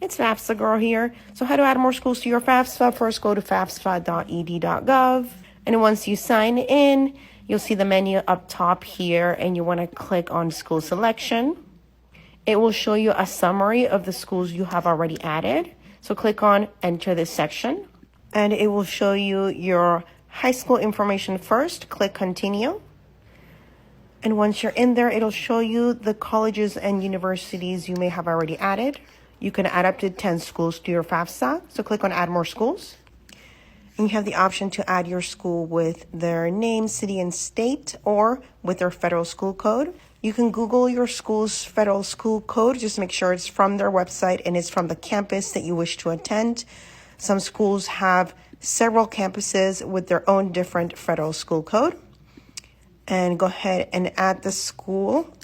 It's FAFSA Girl here. So how to add more schools to your FAFSA? First, go to fafsa.ed.gov. And once you sign in, you'll see the menu up top here, and you want to click on school selection. It will show you a summary of the schools you have already added. So click on enter this section, and it will show you your high school information first. Click continue. And once you're in there, it'll show you the colleges and universities you may have already added. You can add up to 10 schools to your FAFSA. So click on add more schools. And you have the option to add your school with their name, city, and state, or with their federal school code. You can Google your school's federal school code. Just make sure it's from their website and it's from the campus that you wish to attend. Some schools have several campuses with their own different federal school code. And go ahead and add the school.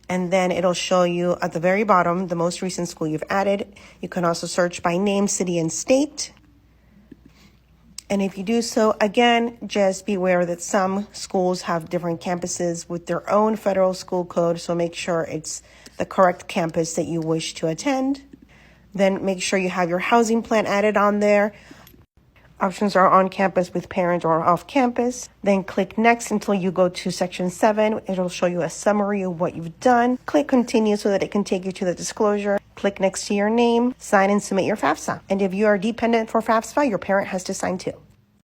And then it'll show you at the very bottom the most recent school you've added. You can also search by name, city, and state. And if you do so, again, just be aware that some schools have different campuses with their own federal school code. So make sure it's the correct campus that you wish to attend. Then make sure you have your housing plan added on there. Options are on campus with parents or off campus. Then click next until you go to section 7. It'll show you a summary of what you've done. Click continue so that it can take you to the disclosure. Click next to your name, sign and submit your FAFSA. And if you are dependent for FAFSA, your parent has to sign too.